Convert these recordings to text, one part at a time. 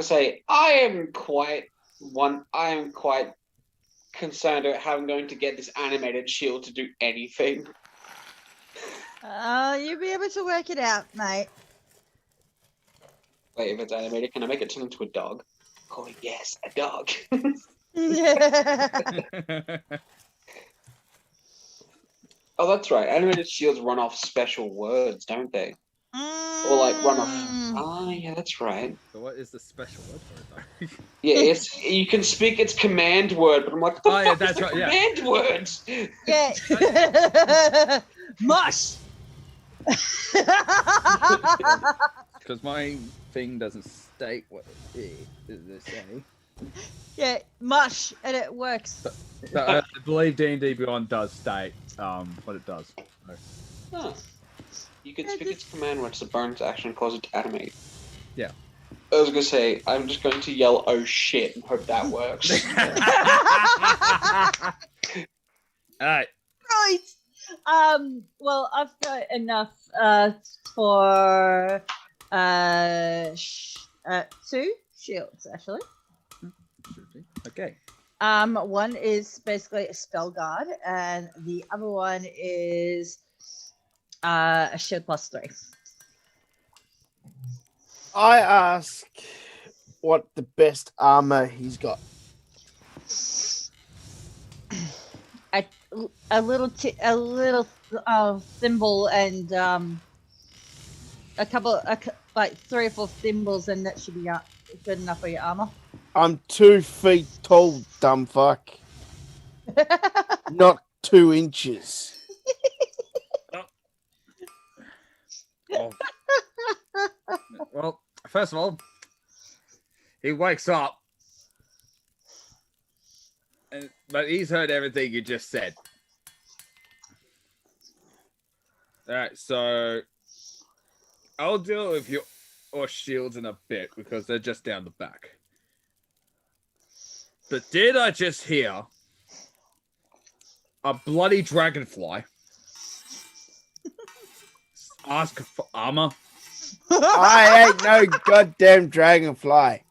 say I am quite concerned about how I'm going to get this animated shield to do anything. You'll be able to work it out, mate. Wait, if it's animated, can I make it turn into a dog? Oh yes, a dog. Oh, that's right. Animated shields run off special words, don't they? Or like run off. Oh, yeah, that's right. So what is the special word for it though? Yeah, you can speak its command word, but I'm like, what the fuck is the command word? Yeah. Mush. Because my thing doesn't state what it is. Yeah, mush, and it works. So I believe D&D Beyond does state what it does. Huh. You can speak its command word, it's a bonus action, cause it to animate. Yeah. I was gonna say, I'm just going to yell, oh shit, and hope that works. Alright. Right. Well, I've got enough for 2 shields, actually. Okay. One is basically a spell guard, and the other one is a shield +3. I ask what the best armor he's got. A little thimble and a couple, like 3 or 4 thimbles, and that should be good enough for your armor. I'm 2 feet tall, dumb fuck. Not 2 inches. Well, first of all, he wakes up, but he's heard everything you just said. All right, so I'll deal with your shields in a bit because they're just down the back. But did I just hear a bloody dragonfly ask for armor? I ain't no goddamn dragonfly. I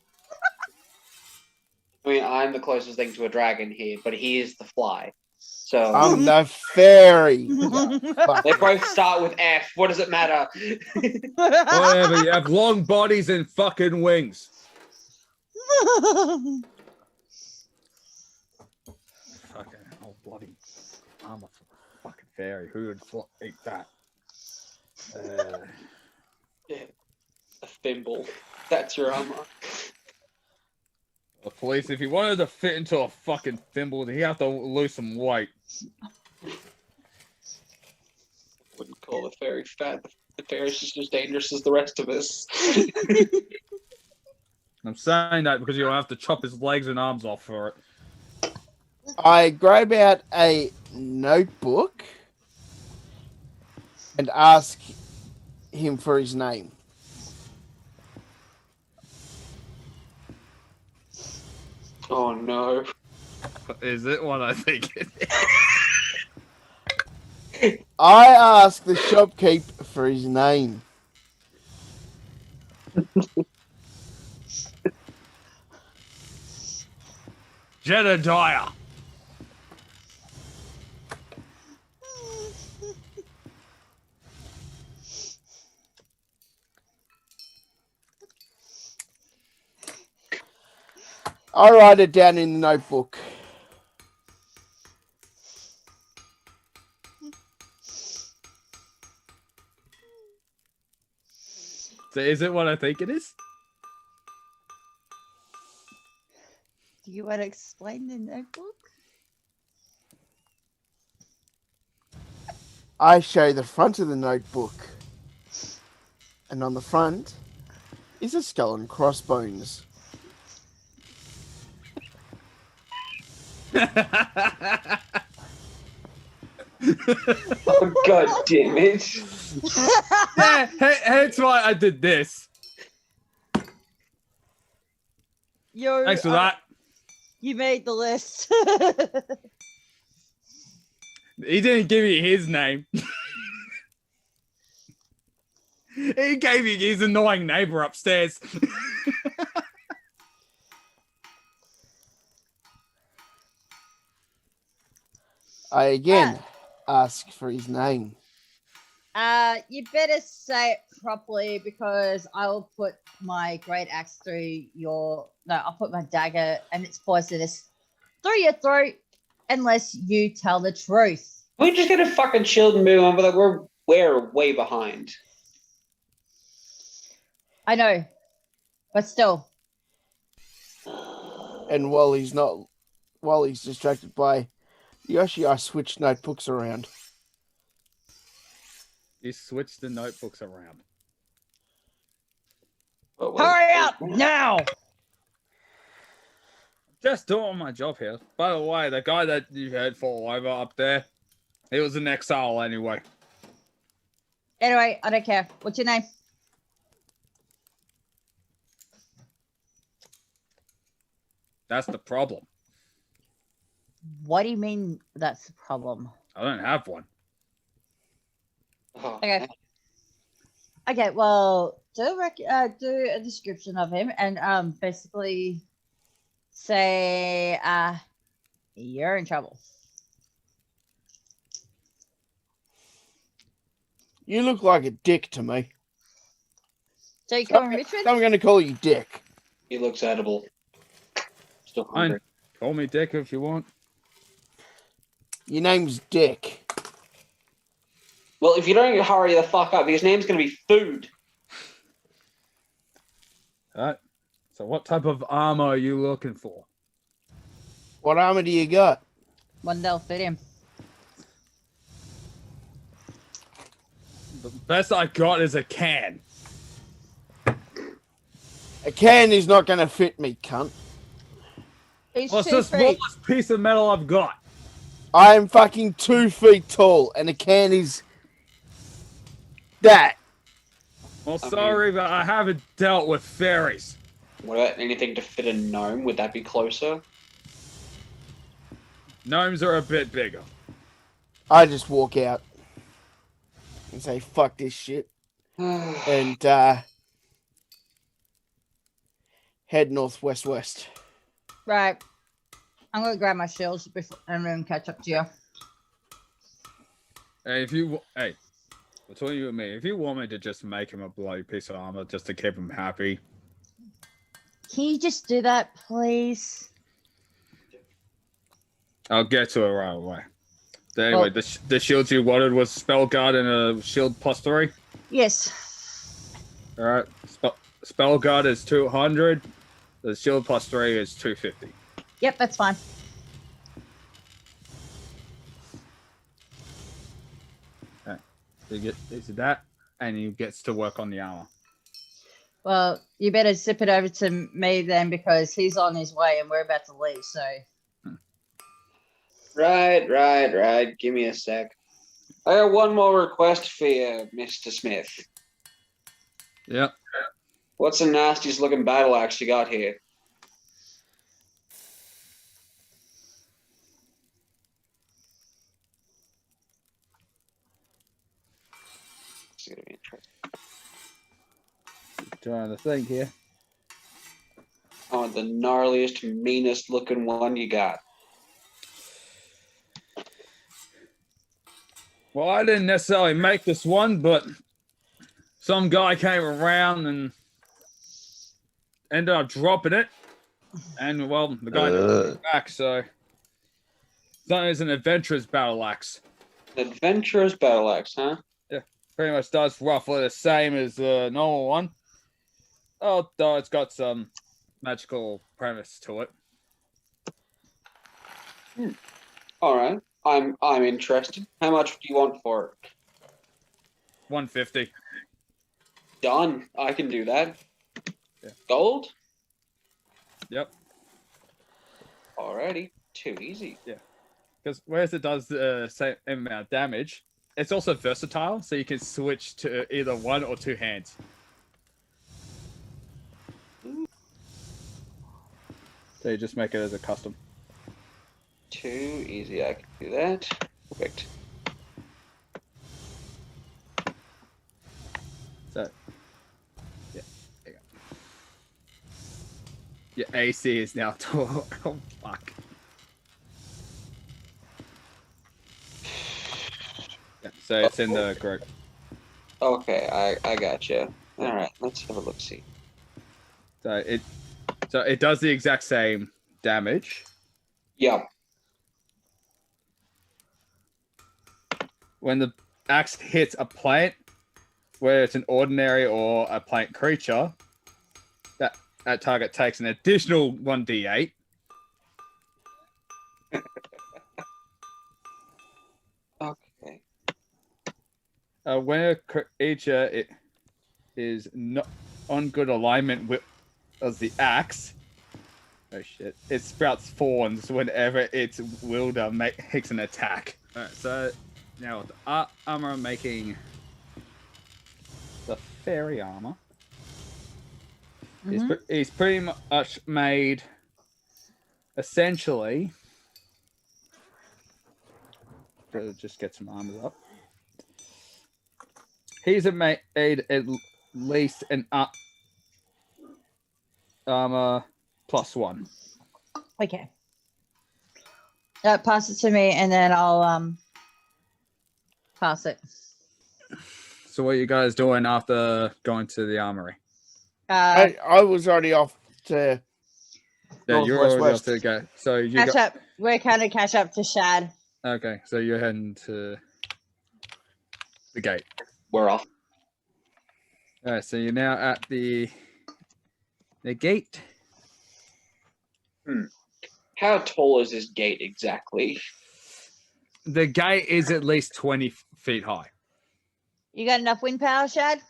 mean, I'm the closest thing to a dragon here, but he is the fly. So I'm the fairy. They both start with F. What does it matter? Whatever, you have long bodies and fucking wings. Fucking old bloody armor for a fucking fairy. Who would think that? Yeah, a thimble. That's your armor. The police, if he wanted to fit into a fucking thimble, he'd have to lose some weight. Wouldn't call the fairy fat. The fairy's just as dangerous as the rest of us. I'm saying that because you'll have to chop his legs and arms off for it. I grab out a notebook and ask him for his name. Oh no. Is it what I think it is? I ask the shopkeep for his name. Jedediah. I write it down in the notebook. So is it what I think it is? Do you want to explain the notebook? I show the front of the notebook. And on the front is a skull and crossbones. Oh god damn it. Yeah, hence why I did this. Thanks for that. You made the list. He didn't give you his name. He gave you his annoying neighbor upstairs. I again ask for his name. You better say it properly because I will put my great axe through your. No, I'll put my dagger and it's poisonous through your throat unless you tell the truth. We just get a fucking shield and move on, but like we're way behind. I know, but still. And while he's distracted by Yoshi, I switch notebooks around. You switch the notebooks around. Hurry up now! Just doing my job here. By the way, the guy that you heard fall over up there, he was an exile anyway. Anyway, I don't care. What's your name? That's the problem. What do you mean that's the problem? I don't have one. Oh, Okay. Okay, well, do a description of him and basically say you're in trouble. You look like a dick to me. So you call him Richard? I'm going to call you Dick. He looks edible. Still hungry. Call me Dick if you want. Your name's Dick. Well, if you don't hurry the fuck up, his name's going to be Food. Alright. So what type of armor are you looking for? What armor do you got? One that'll fit him. The best I got is a can. A can is not going to fit me, cunt. He's What's 2 the feet. smallest piece of metal I've got? I am fucking 2 feet tall, and a can is that. Well, sorry, but I haven't dealt with fairies. What about anything to fit a gnome? Would that be closer? Gnomes are a bit bigger. I just walk out and say, fuck this shit. And head northwest. Right. I'm gonna grab my shields before and then catch up to you. Hey, between you and me, if you want me to just make him a bloody piece of armor just to keep him happy. Can you just do that, please? I'll get to it right away. So anyway, the shield you wanted was spell guard and a shield +3. Yes. All right, spell guard is 200. The shield +3 is 250. Yep, that's fine. Okay, so you get that, and he gets to work on the armor. Well, you better zip it over to me then because he's on his way and we're about to leave, so. Right. Give me a sec. I got one more request for you, Mr. Smith. Yep. What's the nastiest looking battle axe you got here? It's gonna be interesting. Trying to think here. I want the gnarliest, meanest looking one you got. Well, I didn't necessarily make this one, but some guy came around and ended up dropping it. And, well, the guy didn't come back, so... That is an adventurous battle axe. Adventurous battle axe, huh? Yeah, pretty much does roughly the same as the normal one. Although it's got some magical premise to it. All right. I'm interested. How much do you want for it? 150. Done. I can do that. Yeah. Gold? Yep. Alrighty. Too easy. Yeah. Because whereas it does the same amount of damage, it's also versatile, so you can switch to either 1 or 2 hands. So you just make it as a custom. Too easy. I can do that. Perfect. So, yeah, there you go. Your AC is now 12. Oh, fuck. So it's in the group. Okay, I gotcha. All right, let's have a look. See. So it does the exact same damage. Yep. When the axe hits a plant, whether it's an ordinary or a plant creature, that target takes an additional 1d8. Okay. When a creature is not on good alignment with the axe, oh shit, it sprouts thorns whenever its wielder makes an attack. Alright, so now the armor making the fairy armor. He's pretty much made essentially. Just get some armor up. He's made at least an armor +1. Okay. Pass it to me, and then I'll pass it. So what are you guys doing after going to the armory? I was already off to. Yeah, you're Northwest already off West. to go. So you Catch up. We're kind of catch up to Shad. Okay, so you're heading to the gate. We're off. All right, so you're now at the gate. How tall is this gate exactly? The gate is at least 20 feet high. You got enough wind power, Shad?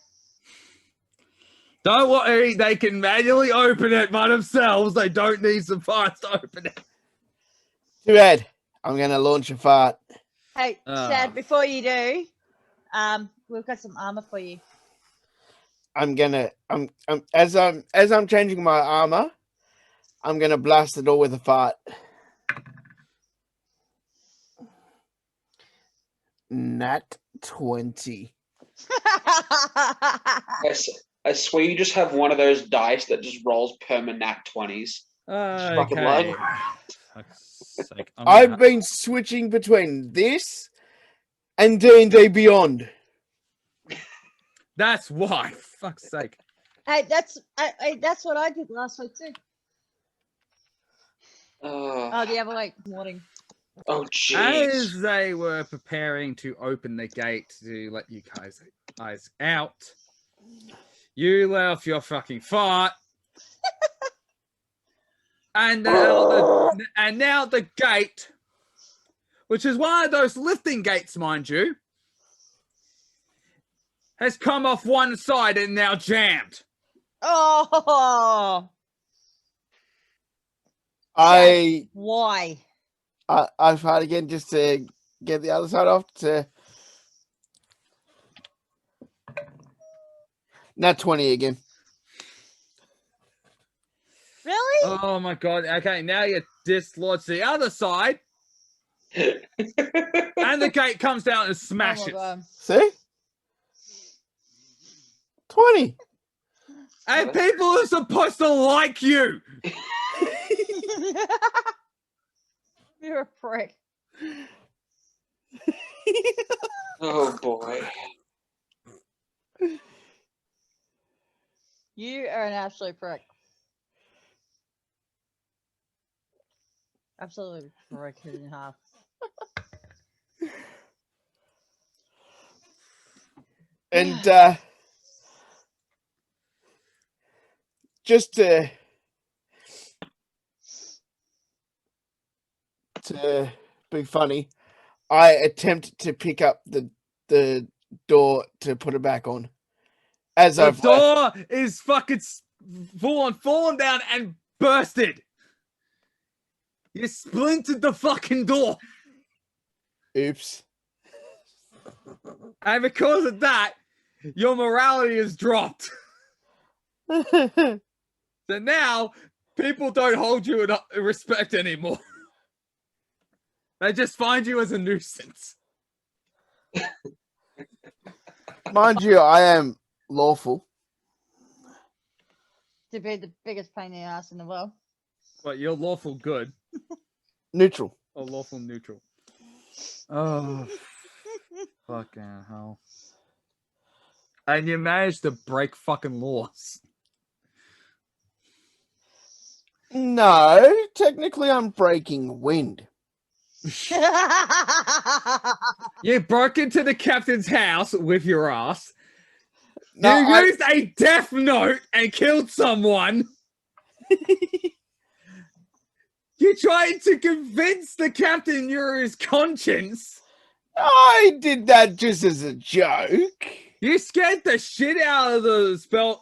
Don't worry, they can manually open it by themselves. They don't need some parts to open it. Too bad. I'm gonna launch a fart. Hey, Shad, before you do, we've got some armor for you. I'm as I'm changing my armor, I'm gonna blast it all with a fart. Nat 20. I swear you just have one of those dice that just rolls permanent 20s. Fucking Okay. love. Fuck's sake. I've been switching between this and D&D Beyond. That's why. Fuck's sake. Hey, that's what I did last week too. Oh, the other week morning. Oh, jeez. As they were preparing to open the gate to let you guys out, you let off your fucking fart. And now the gate, which is one of those lifting gates, mind you, has come off one side and now jammed. Oh, why? I've tried again just to get the other side off to Nat 20 again. Really? Oh my god. Okay, now you dislodge the other side. And the gate comes down and smashes. Oh my God. See? 20. And people are supposed to like you. You're a prick. Oh, boy. You are an absolute prick. Absolutely prick it in half. And just to be funny, I attempt to pick up the door to put it back on. As The door is fucking fallen down and bursted. You splintered the fucking door. Oops. And because of that, your morality has dropped. So now, people don't hold you in respect anymore. They just find you as a nuisance. Mind you, I am lawful. To be the biggest pain in the ass in the world. But you're lawful good. Neutral. Or lawful neutral. Oh. Fucking hell. And you managed to break fucking laws. No, technically I'm breaking wind. You broke into the captain's house with your ass. No, You used a death note and killed someone. You tried to convince the captain you're his conscience. I did that just as a joke. You scared the shit out of the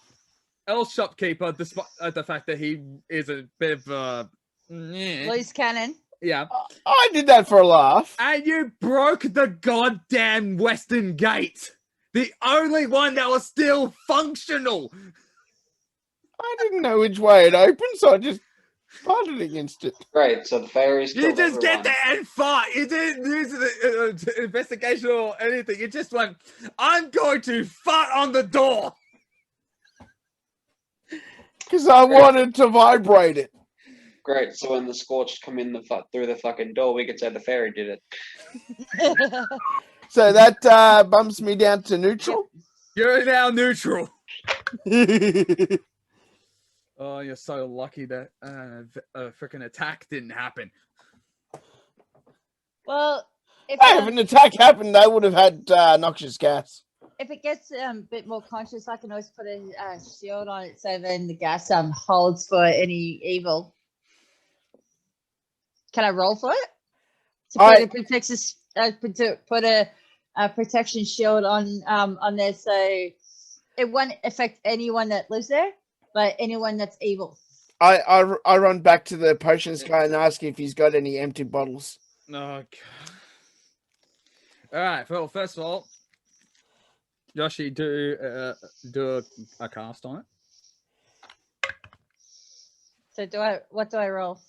shopkeeper, despite the fact that he is a bit of a Loose cannon. yeah. I did that for a laugh. And you broke the goddamn Western Gate, the only one that was still functional. I didn't know which way it opened, so I just butted against it. Great, so the fairies You killed just everyone. get there and fight. You didn't use the investigation or anything. You just went, I'm going to fart on the door. Because I wanted to vibrate it. Great, so when the Scorched come in through the fucking door, we could say the fairy did it. So that bumps me down to neutral. You're now neutral. Oh, you're so lucky that a freaking attack didn't happen. Well, if an attack happened, they would have had noxious gas. if it gets a bit more conscious, I can always put a shield on it so then the gas holds for any evil. Can I roll for it? To put a protection shield on there so it won't affect anyone that lives there, but anyone that's evil. I run back to the potions guy and ask if he's got any empty bottles. Okay. All right. Well, first of all, Yoshi, do a cast on it. So what do I roll?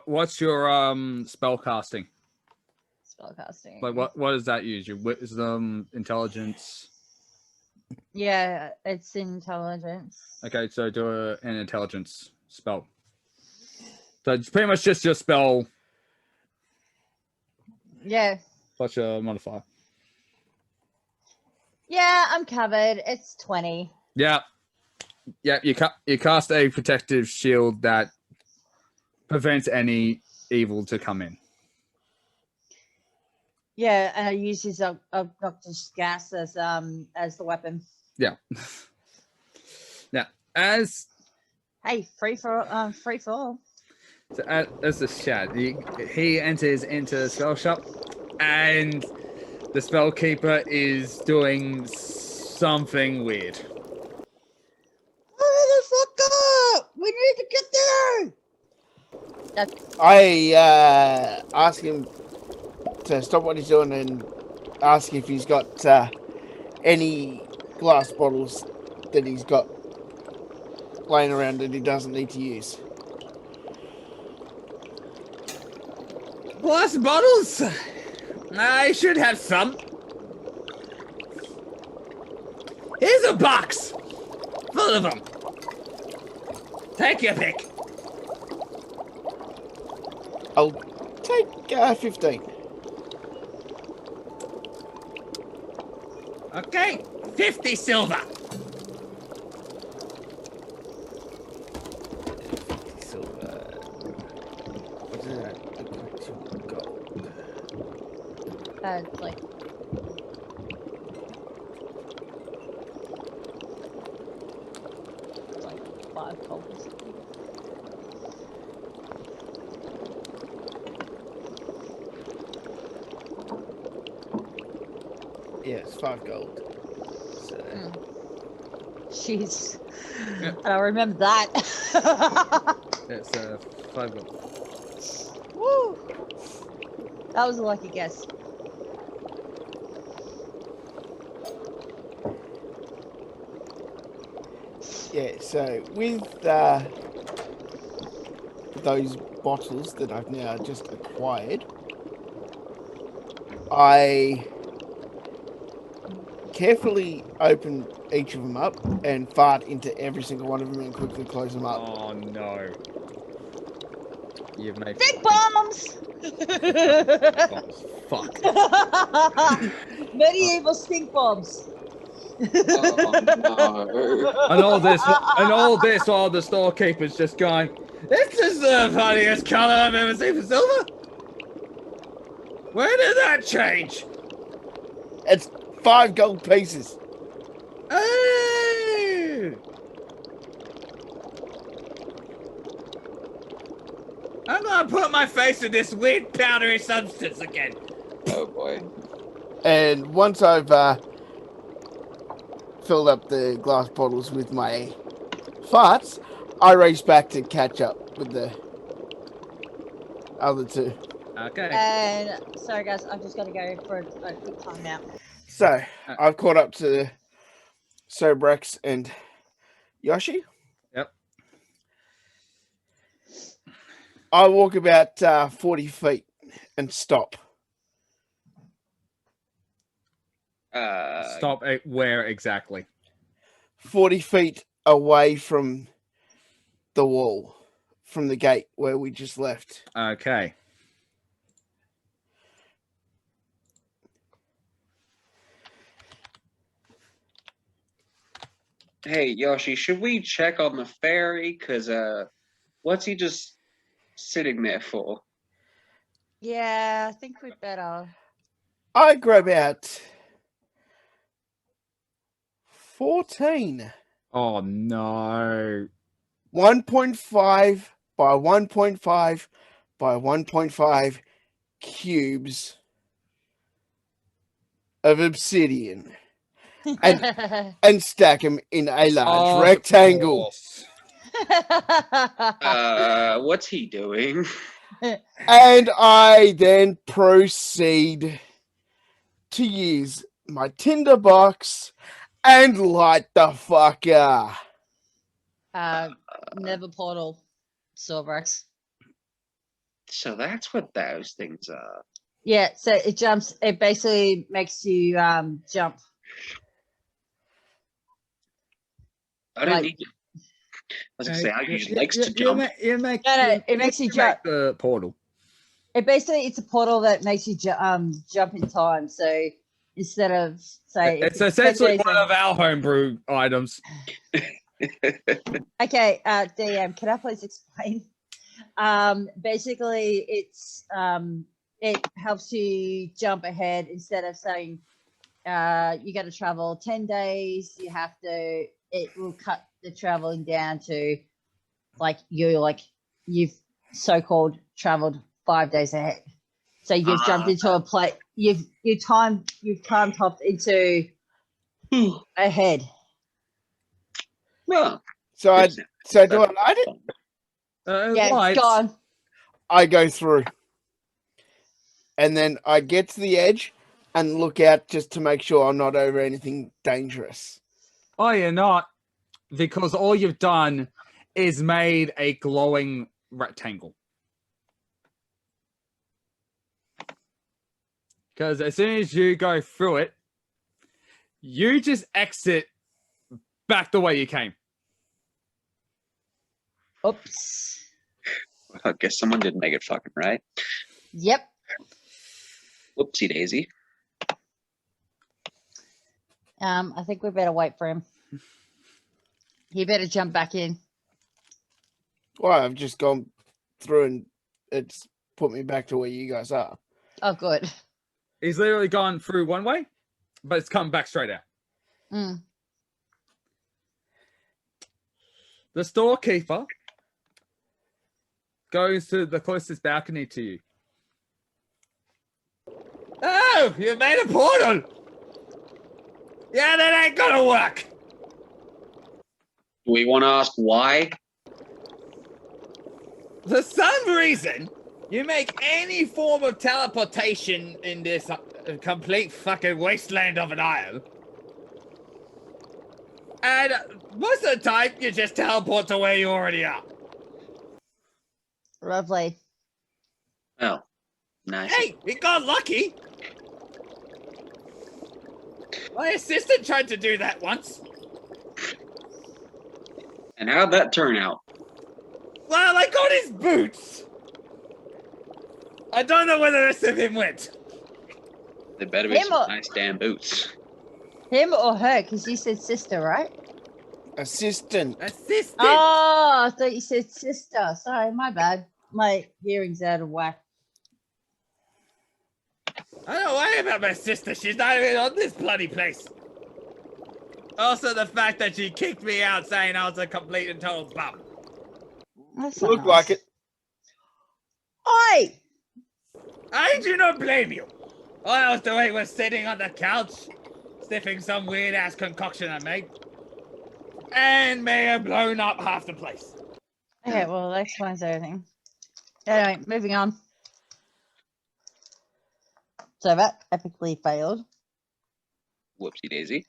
What's your spell casting? Spellcasting. Like what does that use? Your wisdom, intelligence? Yeah, it's intelligence. Okay, so do an intelligence spell. So it's pretty much just your spell Yeah. plus your modifier. Yeah, I'm covered. It's 20. Yeah. Yeah, you cast a protective shield that prevents any evil to come in. Yeah, and I use his obnoxious gas as the weapon. Yeah. Now, as Hey, free for all. So as the chat, he enters into the spell shop, and the spell keeper is doing something weird. Hurry the fuck up! We need to get there. I ask him to stop what he's doing and ask if he's got any glass bottles that he's got laying around that he doesn't need to use. Glass bottles? I should have some. Here's a box full of them. Take your pick. I'll take 15. Okay, 50 silver. What does that equate to gold? It's like it's like 5 gold. Yeah, it's 5 gold. So. Jeez. Yeah. I don't remember that. It's 5 gold. Woo! That was a lucky guess. Yeah, so with those bottles that I've now just acquired, I carefully open each of them up and fart into every single one of them and quickly close them up. Oh no. You've made Big bombs! bombs. Fuck. Medieval stink bombs. Oh no. And all this while the storekeeper's just going, this is the funniest color I've ever seen for silver. Where did that change? It's 5 gold pieces. Hey! I'm gonna put my face in this weird powdery substance again. Oh boy. And once I've filled up the glass bottles with my farts, I race back to catch up with the other 2. Okay. And sorry guys, I've just got to go for a quick timeout. So I've caught up to Sobrex and Yoshi. Yep. I walk about 40 feet and stop. Stop at where exactly? 40 feet away from the wall, from the gate where we just left. Okay. Hey Yoshi, should we check on the ferry? Cause what's he just sitting there for? Yeah, I think we'd better. I grab out 14. Oh no. 1.5 by 1.5 by 1.5 cubes of obsidian and stack them in a large rectangle. Course. What's he doing? And I then proceed to use my tinderbox and light the fucker. Never portal, Silverax. So that's what those things are. Yeah, so it jumps. It basically makes you jump. I don't Like- need. I was gonna say I use legs to You jump. make, No, it makes you jump. the portal. It basically it's a portal that makes you jump in time. So instead of say It's if 10 essentially days one of our homebrew items. Okay, DM, can I please explain? Basically, it's it helps you jump ahead instead of saying you got to travel 10 days. You have to. It will cut the traveling down to you've so-called traveled 5 days ahead. So you've jumped into a place. You've time hopped into ahead. Well, So do I light it? Yeah, lights. it's gone. I go through. And then I get to the edge and look out just to make sure I'm not over anything dangerous. Oh, you're not. Because all you've done is made a glowing rectangle. Because as soon as you go through it, you just exit back the way you came. Oops. I guess someone didn't make it fucking right. Yep. Whoopsie daisy. I think we better wait for him. He better jump back in. Well, I've just gone through and it's put me back to where you guys are. Oh, good. He's literally gone through one way, but it's come back straight out. Mm. The storekeeper goes to the closest balcony to you. Oh, you made a portal! Yeah, that ain't gonna work! Do we want to ask why? For some reason, you make any form of teleportation in this complete fucking wasteland of an isle. And most of the time, you just teleport to where you already are. Lovely. Oh, nice. Hey, we got lucky. My assistant tried to do that once. And how'd that turn out? Well, I got his boots. I don't know where the rest of him went. There better be Him some or- nice damn boots. Him or her? Because you said sister, right? Assistant. Assistant. Oh, I thought you said sister. Sorry, my bad. My hearing's out of whack. I don't worry about my sister. She's not even on this bloody place. Also, the fact that she kicked me out saying I was a complete and total bum. That's not Look nice. like it. Oi! I do not blame you. All I was doing was sitting on the couch, sniffing some weird ass concoction I made, and may have blown up half the place. Okay, well, that explains everything. Anyway, moving on. So that epically failed. Whoopsie daisy.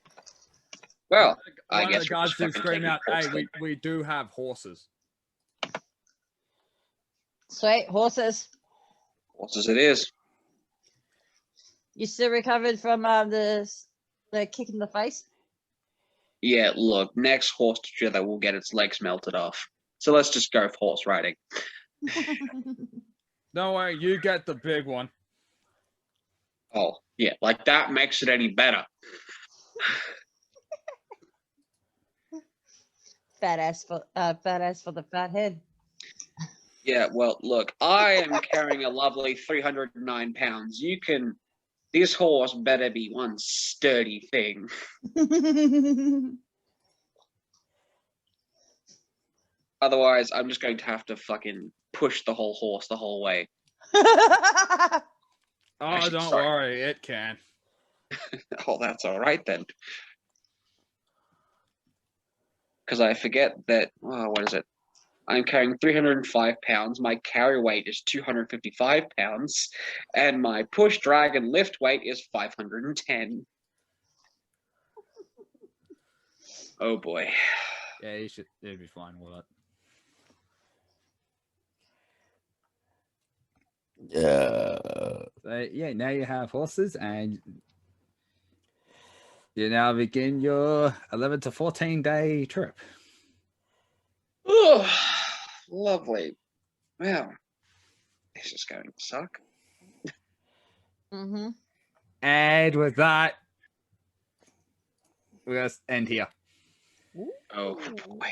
Well, I One guess of the we're guards just did fucking scream taking out, trips "Hey, then. we do have horses." Sweet, horses. Horses it is. You still recovered from the kick in the face? Yeah, look, next horse together will get its legs melted off. So let's just go for horse riding. Don't worry, you get the big one. Oh, yeah, like that makes it any better. Fat ass for the fat head. Yeah, well, look, I am carrying a lovely 309 pounds. This horse better be one sturdy thing. Otherwise, I'm just going to have to fucking push the whole horse the whole way. Oh, Actually, don't sorry. worry, it can. Oh, that's all right then. Because I forget that, what is it? I'm carrying 305 pounds. My carry weight is 255 pounds. And my push, drag, and lift weight is 510. Oh boy. Yeah, you'd be fine with it. So, yeah, now you have horses, and you now begin your 11 to 14-day trip. Oh, lovely. Well, this is going to suck. Mm-hmm. And with that, we're going to end here. Oh boy.